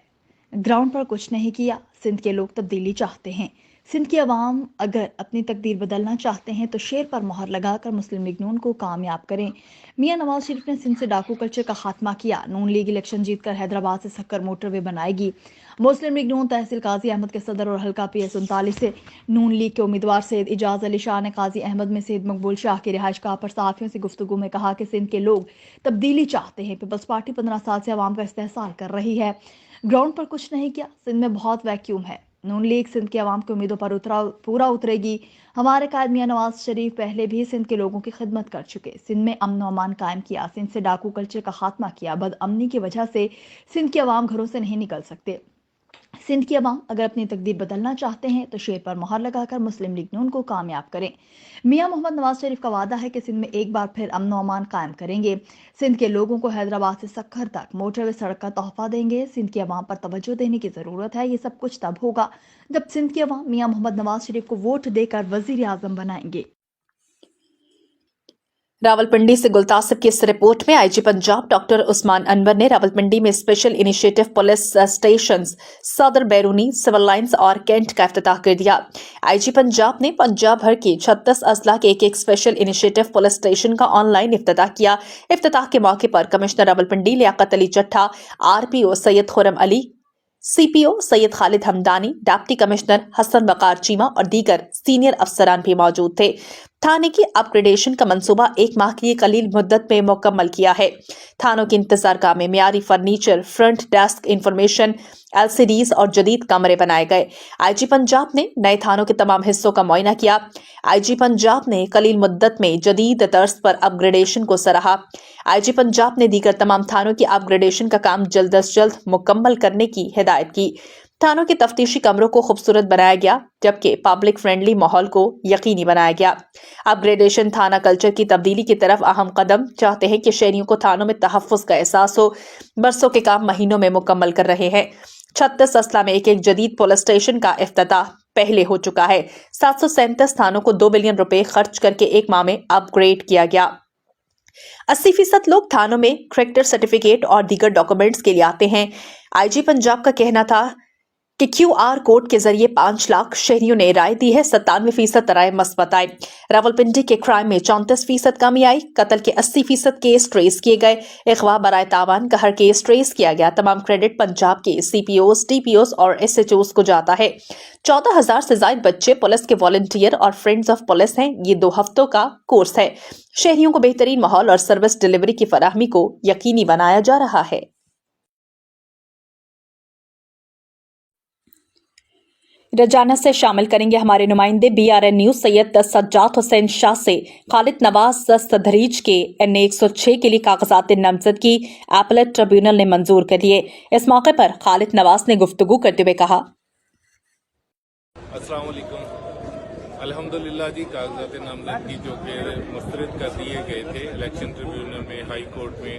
ग्राउंड पर कुछ नहीं किया। सिंध के लोग तब्दीली चाहते हैं। सिंध की आवाम अगर अपनी तकदीर बदलना चाहते हैं तो शेर पर मोहर लगाकर मुस्लिम लीग नून को कामयाब करें। मियां नवाज शरीफ ने सिंध से डाकू कल्चर का खात्मा किया। नून लीग इलेक्शन जीतकर हैदराबाद से सक्कर मोटरवे बनाएगी। मुस्लिम लीग नून तहसील काजी अहमद के सदर और हल्का PS 39 से नून लीग के उम्मीदवार सैयद इजाज अली शाह ने काजी अहमद में सैयद मकबूल शाह की रिहाइश गाह पर सहाफियों से गुफ्तगू में कहा कि सिंध के लोग तब्दीली चाहते हैं। पीपल्स पार्टी 15 साल से आवाम का इस्तेहसाल कर रही है, ग्राउंड पर कुछ नहीं किया। सिंध में बहुत वैक्यूम है। नून लीग सिंध की आवाम की उम्मीदों पर पूरा उतरेगी। हमारे कायद मियां नवाज शरीफ पहले भी सिंध के लोगों की खिदमत कर चुके। सिंध में अमन और अमान कायम किया। सिंध से डाकू कल्चर का खात्मा किया। बदअमनी की वजह से सिंध की आवाम घरों से नहीं निकल सकते। सिंध की आवाम अगर अपनी तकदीर बदलना चाहते हैं तो शेर पर मोहर लगाकर मुस्लिम लीग नून को कामयाब करें। मियां मोहम्मद नवाज शरीफ का वादा है कि सिंध में एक बार फिर अमन और अमान कायम करेंगे। सिंध के लोगों को हैदराबाद से सक्खर तक मोटरवे सड़क का तोहफा देंगे। सिंध की आवाम पर तवज्जो देने की जरूरत है। ये सब कुछ तब होगा जब सिंध की आवाम मियां मोहम्मद नवाज शरीफ को वोट देकर वजीर आजम बनाएंगे। रावलपिंडी से गुलतासिब की इस रिपोर्ट में IG पंजाब डॉक्टर उस्मान अनवर ने रावलपिंडी में स्पेशल इनिशिएटिव पुलिस स्टेशंस सदर बैरूनी, सिविल लाइंस और कैंट का इफ्तिताह कर दिया। IG पंजाब ने पंजाब भर के 36 अजला के एक स्पेशल इनिशिएटिव पुलिस स्टेशन का ऑनलाइन इफ्तिताह किया। इफ्तिताह के मौके पर commissioner Rawalpindi Liaquat Ali Chattha, RPO Syed Khurram Ali, CPO Syed Khalid Hamdani, deputy commissioner Hassan Waqar Cheema और दीगर सीनियर अफसरान भी मौजूद थे। थाने की अपग्रेडेशन का मंसूबा 1 माह की कलील मुद्दत में मुकम्मल किया है। थानों की इंतजारगाह में मियारी furniture, front desk, information LCDs और जदीद कमरे बनाए गए। IG पंजाब ने नए थानों के तमाम हिस्सों का मुआयना किया। IG पंजाब ने कलील मुद्दत में जदीद तर्ज पर अपग्रेडेशन को सराहा। IG पंजाब ने दीगर तमाम थानों की अपग्रेडेशन का काम जल्द अज जल्द मुकम्मल करने की हिदायत की। थानों के तफ्तीशी कमरों को खूबसूरत बनाया गया, जबकि पब्लिक फ्रेंडली माहौल को यकीनी बनाया गया। अपग्रेडेशन थाना कल्चर की तब्दीली की तरफ अहम कदम। चाहते हैं कि शहरियों को थानों में तहफ़्फ़ुज़ का एहसास हो। बरसों के काम महीनों में मुकम्मल कर रहे हैं। 36 अजला में एक जदीद पुलिस स्टेशन का इफ्तिताह पहले हो चुका है। 737 थानों को 2 बिलियन रुपए खर्च करके 1 माह में अपग्रेड किया गया। 80% लोग थानों में करेक्टर सर्टिफिकेट और दीगर डॉक्यूमेंट्स के लिए आते हैं। IG पंजाब का कहना था कि QR कोड के जरिए 5 लाख शहरियों ने राय दी है। 97% राय मस्बत आई। रावलपिंडी के क्राइम में 34% कमी आई। कत्ल के 80% केस ट्रेस किए गए। अगवा बराए तावान का हर केस ट्रेस किया गया। तमाम क्रेडिट पंजाब के CPOs, DPOs और SHOs को जाता है। 14,000 से ज्यादा बच्चे पुलिस के वॉलंटियर और फ्रेंड्स ऑफ पुलिस हैं। ये 2 हफ्तों का कोर्स है। शहरियों को बेहतरीन माहौल और सर्विस डिलीवरी की फराहमी को यकीनी बनाया जा रहा है। रजाना से शामिल करेंगे हमारे नुमाइंदे BRN न्यूज सैयद सज्जाद हुसैन शाह से खालिद नवाज सदरीज के NA 106 के लिए कागजात नामजद की एपलेट ट्रिब्यूनल ने मंजूर कर लिए। इस मौके पर खालिद नवाज ने गुफ्तगू करते हुए कहा, अस्सलाम वालेकुम। अल्हम्दुलिल्लाह जी, कागजात नामजदगी जो कि मुस्तरद कर दिए गए थे इलेक्शन ट्रिब्यूनल में, हाई कोर्ट में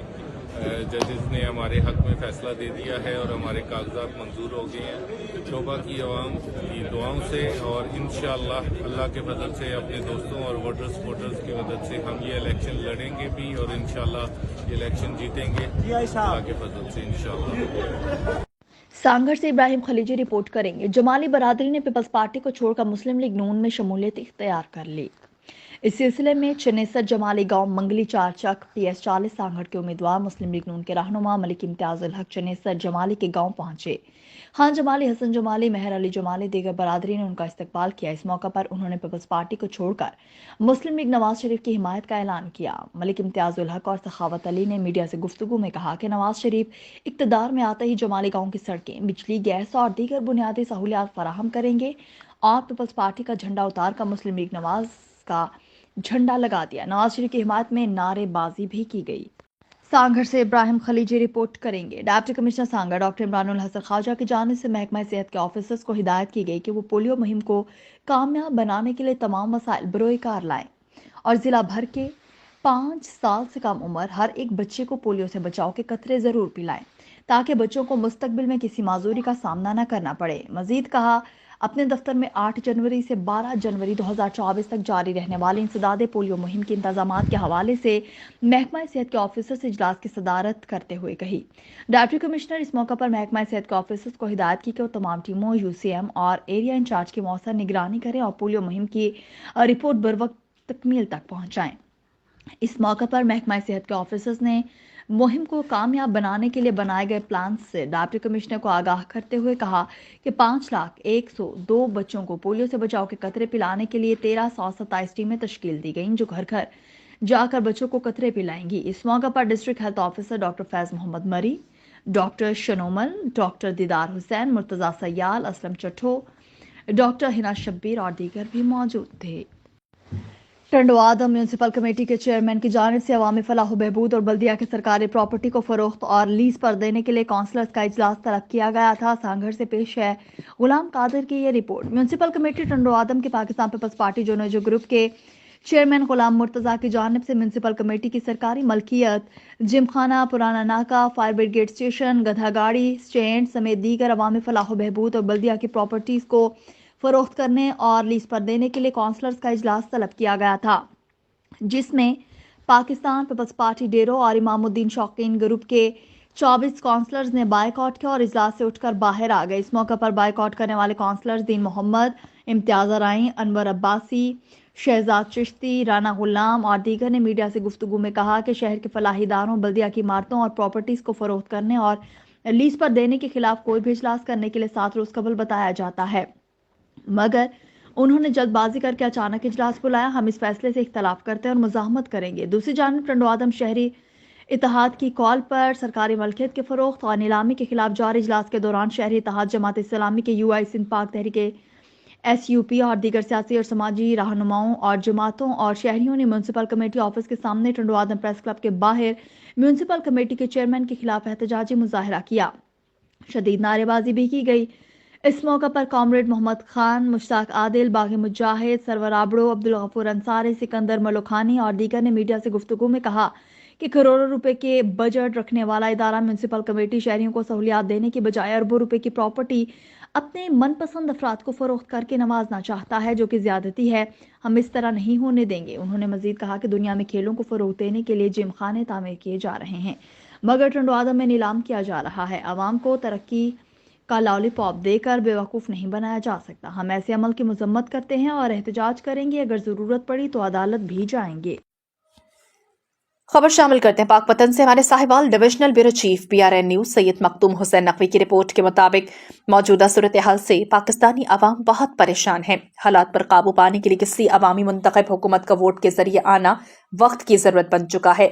जजेस ने हमारे हक में फैसला दे दिया है और हमारे कागजात मंजूर हो गए हैं। शोबा की आवाम की दुआओं से और इंशाअल्लाह अल्लाह के फजल से अपने दोस्तों और वोटर सपोर्टर्स की मदद से हम ये इलेक्शन लड़ेंगे भी और इंशाअल्लाह ये इलेक्शन जीतेंगे अल्लाह के फजल से इंशाअल्लाह। सांगड़ से इब्राहिम खलीजी रिपोर्ट करेंगे। जमाली बरादरी ने पीपल्स पार्टी को छोड़कर मुस्लिम लीग नून में शमूलियत इख्तियार कर ली। इस सिलसिले में चनेसर जमाली गांव मंगली चार चक PS40 सांगड़ के उम्मीदवार मुस्लिम लीग नून के रहनुमा मलिक इम्तियाजुल हक चनेसर जमाली के गांव पहुंचे। खान जमाली, हसन जमाली, मेहर अली जमाली, दीगर बरादरी ने उनका इस्तकबाल किया। इस मौका पर उन्होंने पीपल्स पार्टी को छोड़कर मुस्लिम लीग नवाज शरीफ की हिमायत का ऐलान किया। मलिक इम्तियाजुल हक और सखावत अली ने मीडिया से गुफ्तगू में कहा कि नवाज शरीफ इक्तदार में आते ही जमाली गाँव की सड़कें, बिजली, गैस और दीगर बुनियादी सहूलियात फराहम करेंगे और पीपल्स पार्टी का झंडा उतार कर मुस्लिम लीग नवाज का झंडा लगा दिया। नवाज शरीफ की हिमायत में नारेबाजी भी की गई। सांगड़ से इब्राहिम खलीजी रिपोर्ट करेंगे। Deputy commissioner Sanghar doctor Imranul Hassan Khawaja की जानिब से महकमा सेहत के ऑफिसर्स को हिदायत की गई कि वो पोलियो मुहिम को कामयाब बनाने के लिए तमाम वसाइल बरोए कार लाएं और जिला भर के 5 साल से कम उम्र हर एक बच्चे को पोलियो से बचाव के कतरे जरूर पिलाएं ताकि बच्चों को मुस्तकबिल में किसी माजूरी का सामना न करना पड़े। मजीद कहा, अपने दफ्तर में 8 जनवरी से 12 जनवरी 2024 तक जारी रहने वाली इंसदादे पोलियो मुहिम के इंतजामात के हवाले से महकमा सेहत के ऑफिसर से इजलास की सदारत करते हुए कही। डिप्टी कमिश्नर इस मौका पर महकमा सेहत के ऑफिसर्स को हिदायत की कि वो तमाम टीमों, UCM और एरिया इंचार्ज की मौसर निगरानी करें और पोलियो मुहिम की रिपोर्ट बरवक्त तकमील तक पहुँचाएँ। इस मौका पर महकमा सेहत के ऑफिसर्स ने मुहिम को कामयाब बनाने के लिए बनाए गए प्लान से डिप्टी कमिश्नर को आगाह करते हुए कहा कि 5,01,02 बच्चों को पोलियो से बचाव के कतरे पिलाने के लिए 1327 टीमें तश्कील दी गईं जो घर घर जाकर बच्चों को कतरे पिलाएंगी। इस मौका पर district health officer doctor Faiz Mohammad मरी, डॉक्टर शनोमल, डॉक्टर दीदार हुसैन, मुर्तजा सयाल, असलम चट्ठो, डॉक्टर हिना शब्बीर और दीगर भी मौजूद थे। टंडवादम म्यूनसिपल कमेटी के चेयरमैन की जानिब से अवामी फलाह बहबूद और बल्दिया की सरकारी प्रॉपर्टी को फरोख्त और लीज पर देने के लिए काउंसलर्स का इजलास तलब किया गया था। सांगड़ से पेश है गुलाम कादिर की ये रिपोर्ट। म्यूनसिपल कमेटी टंडवादम के पाकिस्तान पीपल्स पार्टी जोनोजो ग्रुप के चेयरमैन गुलाम मुर्तजा की जानिब से म्यूनसिपल कमेटी की सरकारी मलकियत जिमखाना, पुराना नाका, फायर ब्रिगेड स्टेशन, गधा गाड़ी स्टैंड समेत दीगर अवामी फलाह बहबूद और बल्दिया की प्रॉपर्टीज को फरोख्त करने और लीज पर देने के लिए काउंसलर्स का इजलास तलब किया गया था, जिसमें पाकिस्तान पीपल्स पार्टी डेरो और इमामुद्दीन शौकीन ग्रुप के 24 काउंसलर्स ने बायकॉट किया और इजलास से उठकर बाहर आ गए। इस मौके पर बायकॉट करने वाले काउंसलर्स दीन मोहम्मद, इम्तियाज राई, अनवर अब्बासी, शहजाद चिश्ती, राना गुलाम और दीगर ने मीडिया से गुफ्तगू में कहा कि शहर के फलाही इदारों, बल्दिया की इमारतों और प्रॉपर्टीज को फरोख्त करने और लीज पर देने के खिलाफ कोई भी इजलास करने के लिए 7 रोज कबल बताया जाता है, मगर उन्होंने जल्दबाजी करके अचानक इजलास बुलाया। हम इस फैसले से इख्तलाफ करते हैं और मुजाहमत करेंगे। दूसरी जानिब टंडवादम शहरी इत्तेहाद की कॉल पर सरकारी मलकियत के फरोख्त और नीलामी के खिलाफ जारी इजलास के दौरान शहरी इत्तेहाद जमात इस्लामी के UI सिंध पाक तहरीक SUP और दीगर सियासी और समाजी रहनुमाओं और जमातों और शहरियों ने म्यूनसिपल कमेटी ऑफिस के सामने टंडवादम प्रेस क्लब के बाहर म्यूनसिपल कमेटी के चेयरमैन के खिलाफ एहतजाजी मुजाहरा किया। शदीद नारेबाजी भी की गई। इस मौका पर कॉमरेड मोहम्मद खान, मुश्ताक आदिल, बागी मुजाहिद, सरवर आबड़ो, अब्दुल गफूर अंसारी, सिकंदर मलोखानी और दीगर ने मीडिया से गुफ्तगू में कहा कि करोड़ों रुपए के बजट रखने वाला इदारा म्यूनसिपल कमेटी शहरियों को सहूलियात देने की बजाय अरबों रुपए की प्रॉपर्टी अपने मनपसंद अफराद को फरोख्त करके नवाजना चाहता है, जो कि ज्यादती है। हम इस तरह नहीं होने देंगे। उन्होंने मजीद कहा कि दुनिया में खेलों को फरोग देने के लिए जिम खाने तामीर किए जा रहे हैं, मगर टंडवादम में नीलाम किया जा रहा है। आवाम को तरक्की का लॉलीपॉप देकर बेवकूफ़ नहीं बनाया जा सकता। हम ऐसे अमल की मजम्मत करते हैं और एहतजाज करेंगे। अगर ज़रूरत पड़ी तो अदालत भी जाएंगे। खबर शामिल करते हैं पाकपतन से। हमारे Sahiwal divisional bureau chief PRN news Syed Makhdoom Hussain Naqvi की रिपोर्ट के मुताबिक मौजूदा सूरत हाल से पाकिस्तानी अवाम बहुत परेशान है। हालात पर काबू पाने के लिए किसी अवामी मुंतखब हुकूमत का वोट के जरिए आना वक्त की जरूरत बन चुका है।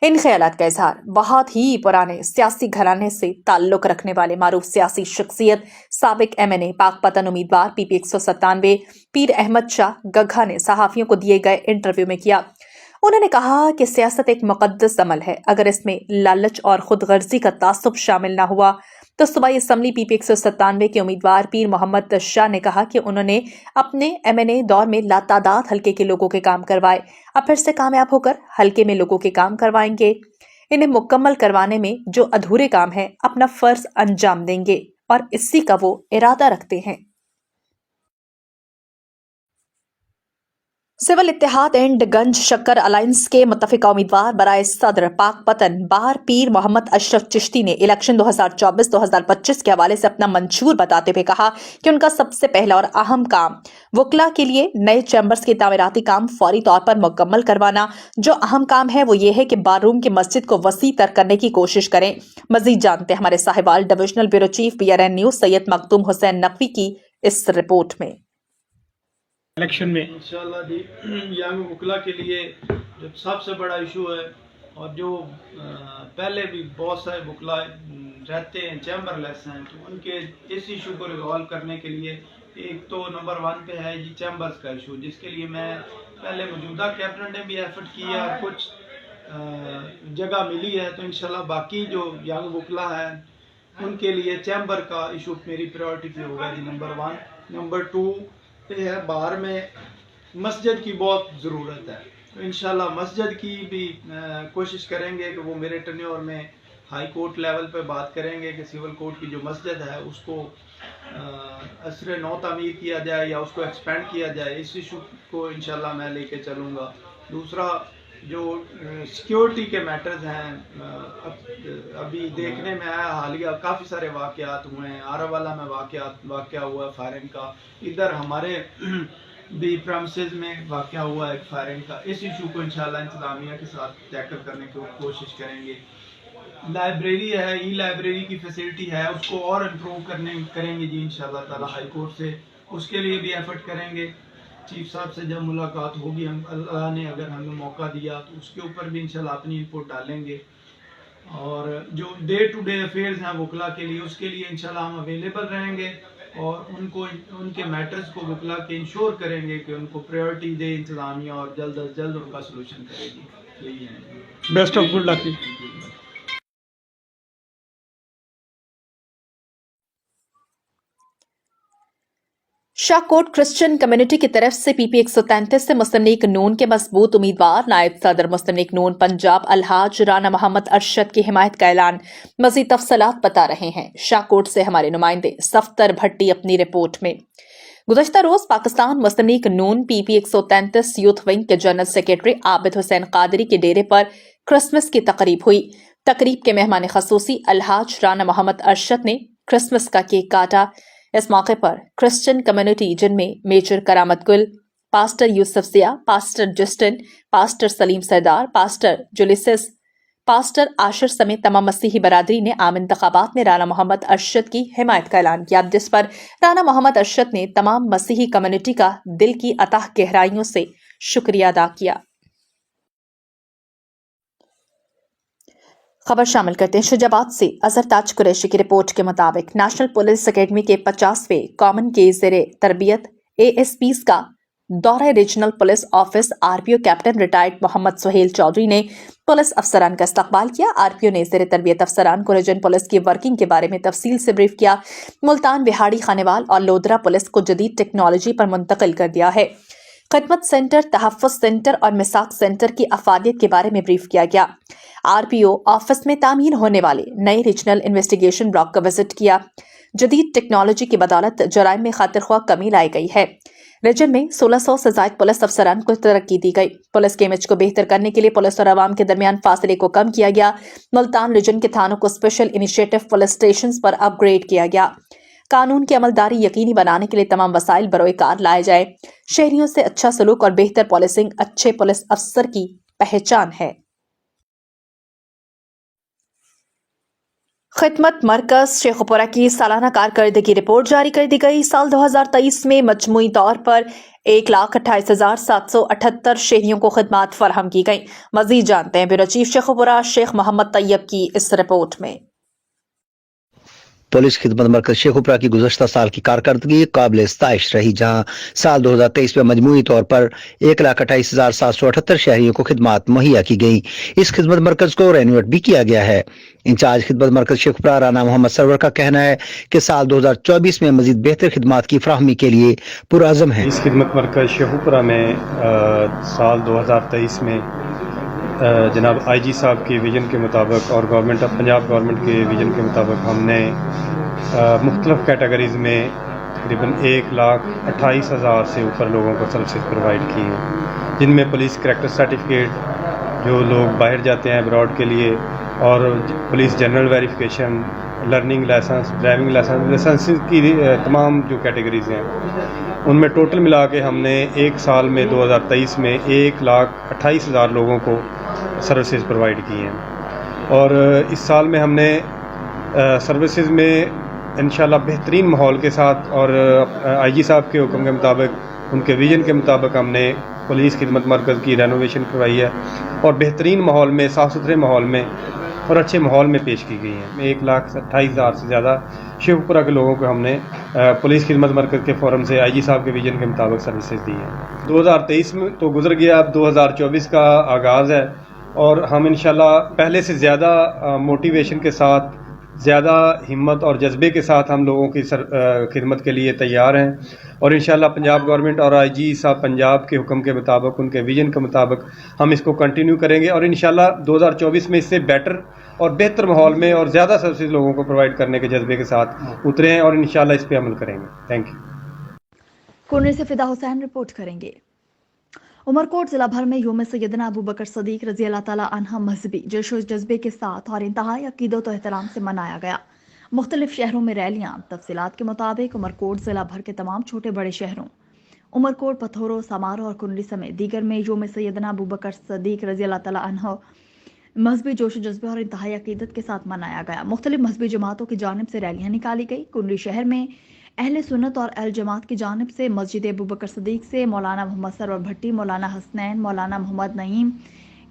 इन ख्यालात का इजहार बहुत ही पुराने सियासी घराने से ताल्लुक रखने वाले मारूफ सियासी शख्सियत साबिक MNA पाकपतन उम्मीदवार PP 197 पीर अहमद शाह गघा ने सहाफियों को दिए गए इंटरव्यू में किया। उन्होंने कहा कि सियासत एक मुकद्दस अमल है। अगर इसमें लालच और खुद गर्जी का तासुब शामिल न हुआ तो सूबाई असम्बली PP 197 के उम्मीदवार पीर मोहम्मद शाह ने कहा कि उन्होंने अपने MNA दौर में लातादाद हल्के के लोगों के काम करवाए, अब फिर से कामयाब होकर हल्के में लोगों के काम करवाएंगे। انہیں مکمل کروانے میں جو ادھورے کام ہیں اپنا فرض انجام دیں گے اور اسی کا وہ ارادہ رکھتے ہیں۔ سول اتحاد اینڈ گنج شکر الائنس کے متفقہ امیدوار برائے صدر پاک پتن بہار پیر محمد اشرف چشتی نے الیکشن 2024-2025 کے حوالے سے اپنا منشور بتاتے ہوئے کہا کہ ان کا سب سے پہلا اور اہم کام وکلا کے لیے نئے چیمبرز کے تعمیراتی کام فوری طور پر مکمل کروانا۔ جو اہم کام ہے وہ یہ ہے کہ بار روم کی مسجد کو وسیع تر کرنے کی کوشش کریں۔ مزید جانتے ہیں ہمارے صاحبال divisional bureau chief BRN news Syed Makhdoom Hussain Naqvi کی اس رپورٹ میں۔ الیکشن میں انشاءاللہ جی ینگ وکلا کے لیے جو سب سے بڑا ایشو ہے اور جو پہلے بھی بہت سارے وکلا رہتے ہیں چیمبر لیس ہیں، تو ان کے اس ایشو کو ریزالو کرنے کے لیے ایک تو نمبر 1 پہ ہے جی چیمبرز کا ایشو، جس کے لیے میں پہلے موجودہ کیبنٹ نے بھی ایفرٹ کیا اور کچھ جگہ ملی ہے، تو انشاءاللہ باقی جو ینگ وکلا ہیں ان کے لیے چیمبر کا ایشو میری پریورٹی پہ ہوگا جی نمبر 1۔ نمبر 2 ہے باہر میں مسجد کی بہت ضرورت ہے، تو انشاءاللہ مسجد کی بھی کوشش کریں گے کہ وہ میرے ٹینیور میں ہائی کورٹ لیول پہ بات کریں گے کہ سول کورٹ کی جو مسجد ہے اس کو عصر نو تعمیر کیا جائے یا اس کو ایکسپینڈ کیا جائے۔ اس ایشو کو انشاءاللہ میں لے کے چلوں گا۔ دوسرا جو سیکیورٹی کے میٹرز ہیں، ابھی دیکھنے میں آیا حالیہ کافی سارے واقعات ہوئے ہیں، آراوالا میں واقعہ ہوا ہے فائرنگ کا، ادھر ہمارے بھی پرمسز میں واقعہ ہوا ہے فائرنگ کا۔ اس ایشو کو انشاءاللہ انتظامیہ کے ساتھ ٹیکل کرنے کی کوشش کریں گے۔ لائبریری ہے، ای لائبریری کی فیسلٹی ہے، اس کو اور امپروو کریں گے جی انشاءاللہ تعالی ہائی کورٹ سے، اس کے لیے بھی ایفرٹ کریں گے۔ چیف صاحب سے جب ملاقات ہوگی، ہم اللہ نے اگر ہمیں موقع دیا تو اس کے اوپر بھی انشاءاللہ اپنی انپوٹ ڈالیں گے، اور جو ڈے ٹو ڈے افیئرز ہیں وکلا کے لیے اس کے لیے انشاءاللہ ہم اویلیبل رہیں گے اور ان کے میٹرز کو وکلا کے انشور کریں گے کہ ان کو پریورٹی دے انتظامیہ اور جلد از جلد ان کا سلوشن کرے گی۔ یہی ہے۔ Best of good luck. Shah Kot Christian community کی طرف سے PP 133 سے مسلم لیگ نون کے مضبوط امیدوار نائب صدر مسلم لیگ نون پنجاب الحاج رانا محمد ارشد کی حمایت کا اعلان۔ مزید تفصیلات بتا رہے ہیں شاہ کوٹ سے ہمارے نمائندے صفدر بھٹی اپنی رپورٹ میں۔ گزشتہ روز پاکستان مسلم لیگ نون PP 133 یوتھ ونگ کے جنرل سیکرٹری عابد حسین قادری کے ڈیرے پر کرسمس کی تقریب ہوئی۔ تقریب کے مہمان خصوصی الحاج رانا محمد ارشد نے کرسمس کا کیک کاٹا۔ اس موقع پر کرسچن کمیونٹی جن میں میجر کرامت گل، پاسٹر یوسف سیاہ، پاسٹر جسٹن، پاسٹر سلیم سردار، پاسٹر جولیسس، پاسٹر عاشر سمیت تمام مسیحی برادری نے عام انتخابات میں رانا محمد ارشد کی حمایت کا اعلان کیا، جس پر رانا محمد ارشد نے تمام مسیحی کمیونٹی کا دل کی اتاہ گہرائیوں سے شکریہ ادا کیا۔ خبر شامل کرتے ہیں شجاع آباد سے۔ اظہر تاج قریشی کی رپورٹ کے مطابق نیشنل پولیس اکیڈمی کے 50ویں کامن کے زیر تربیت ASPs کا دورہ regional police office RPO captain retired Muhammad Sohail Chaudhry نے پولیس افسران کا استقبال کیا۔ RPO نے زیر تربیت افسران کو ریجن پولیس کی ورکنگ کے بارے میں تفصیل سے بریف کیا۔ ملتان، بہاڑی، خانیوال اور لودرا پولیس کو جدید ٹیکنالوجی پر منتقل کر دیا ہے۔ خدمت سینٹر، تحفظ سینٹر اور مساق سینٹر کی افادیت کے بارے میں بریف کیا گیا۔ RPO آفس میں تعمیر ہونے والے نئے ریجنل انویسٹیگیشن بلاک کا وزٹ کیا۔ جدید ٹیکنالوجی کی بدولت جرائم میں خاطر خواہ کمی لائی گئی ہے۔ ریجن میں 1600 سے زائد پولیس افسران کو ترقی دی گئی۔ پولیس کے امیج کو بہتر کرنے کے لیے پولیس اور عوام کے درمیان فاصلے کو کم کیا گیا۔ ملتان ریجن کے تھانوں کو اسپیشل انیشیٹو پولیس اسٹیشنز پر اپ گریڈ کیا گیا۔ قانون کی عملداری یقینی بنانے کے لیے تمام وسائل بروئے کار لائے جائے۔ شہریوں سے اچھا سلوک اور بہتر پولیسنگ اچھے پولیس افسر کی پہچان ہے۔ خدمت مرکز شیخوپورہ کی سالانہ کارکردگی رپورٹ جاری کر دی گئی۔ سال 2023 میں مجموعی طور پر 1,28,778 شہریوں کو خدمات فراہم کی گئیں۔ مزید جانتے ہیں بیورو چیف شیخوپورہ شیخ محمد طیب کی اس رپورٹ میں۔ پولیس خدمت مرکز شیخوپورہ کی گزشتہ سال کی کارکردگی قابل ستائش رہی، جہاں سال 2023 میں مجموعی طور پر 1,28,778 شہریوں کو خدمات مہیا کی گئیں۔ اس خدمت مرکز کو رینوویٹ بھی کیا گیا ہے۔ انچارج خدمت مرکز شیخوپورہ رانا محمد سرور کا کہنا ہے کہ سال 2024 میں مزید بہتر خدمات کی فراہمی کے لیے پرعزم ہیں۔ اس خدمت مرکز شیخوپورہ میں سال 2023 میں جناب آئی جی صاحب کے ویژن کے مطابق اور گورنمنٹ آف پنجاب گورنمنٹ کے ویژن کے مطابق ہم نے مختلف کیٹیگریز میں تقریباً 1,28,000 سے اوپر لوگوں کو سروسز پرووائڈ کی ہیں، جن میں پولیس کریکٹر سرٹیفکیٹ جو لوگ باہر جاتے ہیں ابراڈ کے لیے، اور police general verification, learning licence, driving licence کی تمام جو کیٹیگریز ہیں ان میں ٹوٹل ملا کے ہم نے ایک سال میں 2023 میں 1,28,000 لوگوں کو سروسز پرووائڈ کی ہیں، اور اس سال میں ہم نے سروسز میں انشاءاللہ بہترین ماحول کے ساتھ اور آئی جی صاحب کے حکم کے مطابق، ان کے ویژن کے مطابق ہم نے پولیس خدمت مرکز کی رینوویشن کروائی ہے اور بہترین ماحول میں، صاف ستھرے ماحول میں اور اچھے ماحول میں پیش کی گئی ہیں۔ 1,28,000 سے زیادہ شیخ پورہ کے لوگوں کو ہم نے پولیس خدمت مرکز کے فورم سے آئی جی صاحب کے ویژن کے مطابق سروسز دی ہیں۔ 2023 میں تو گزر گیا، اب 2024 کا آغاز ہے اور ہم انشاءاللہ پہلے سے زیادہ موٹیویشن کے ساتھ، زیادہ ہمت اور جذبے کے ساتھ ہم لوگوں کی خدمت کے لیے تیار ہیں، اور انشاءاللہ پنجاب گورنمنٹ اور آئی جی صاحب پنجاب کے حکم کے مطابق، ان کے ویژن کے مطابق ہم اس کو کنٹینیو کریں گے، اور انشاءاللہ 2024 میں اس سے بیٹر اور بہتر ماحول میں اور زیادہ سروسز لوگوں کو پرووائڈ کرنے کے جذبے کے ساتھ اترے ہیں، اور انشاءاللہ اس پہ عمل کریں گے۔ Thank you. کنری سے فدا حسین رپورٹ کریں گے۔ عمرکوٹ ضلع بھر میں یوم سیدنا ابو بکر صدیق رضی اللہ تعالیٰ عنہ مذہبی جوش و جذبے کے ساتھ اور انتہائی عقیدت و احترام سے منایا گیا۔ مختلف شہروں میں ریلیاں۔ تفصیلات کے مطابق عمرکوٹ ضلع بھر کے تمام چھوٹے بڑے شہروں عمرکوٹ، پتھورو، سمارو اور کنڈلی سمیت دیگر میں یوم سیدنا ابو بکر صدیق رضی اللہ تعالیٰ عنہ مذہبی جوش و جذبے اور انتہائی عقیدت کے ساتھ منایا گیا۔ مختلف مذہبی جماعتوں کی جانب سے ریلیاں نکالی گئی۔ کنڈلی شہر میں اہل سنت اور اہل جماعت کی جانب سے مسجد ابو بکر صدیق سے مولانا محمد سرور بھٹی، مولانا حسنین، مولانا محمد نعیم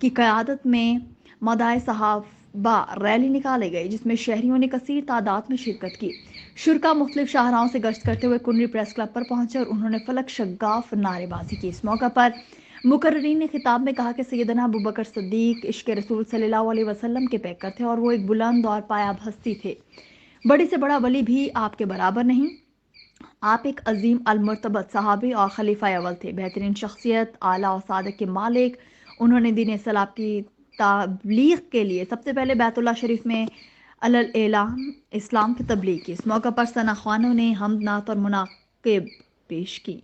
کی قیادت میں مدائے صحابہ ریلی نکالی گئی، جس میں شہریوں نے کثیر تعداد میں شرکت کی۔ شرکا مختلف شاہراہوں سے گشت کرتے ہوئے کنڈلی پریس کلب پر پہنچے اور انہوں نے فلک شگاف نعرے بازی کی۔ اس موقع پر مقررین نے خطاب میں کہا کہ سیدنا ابو بکر صدیق عشق رسول صلی اللہ علیہ وسلم کے پیکر تھے اور وہ ایک بلند اور پایاب ہستی تھے۔ بڑی سے بڑا ولی بھی آپ کے برابر نہیں۔ آپ ایک عظیم المرتبت صحابی اور خلیفہ اول تھے، بہترین شخصیت، اعلیٰ اور سعادت کے مالک۔ انہوں نے دین اسلام کی تبلیغ کے لیے سب سے پہلے بیت اللہ شریف میں اعلان اسلام کی تبلیغ کی۔ اس موقع پر ثنا خوانوں نے حمد نعت اور مناقب پیش کی۔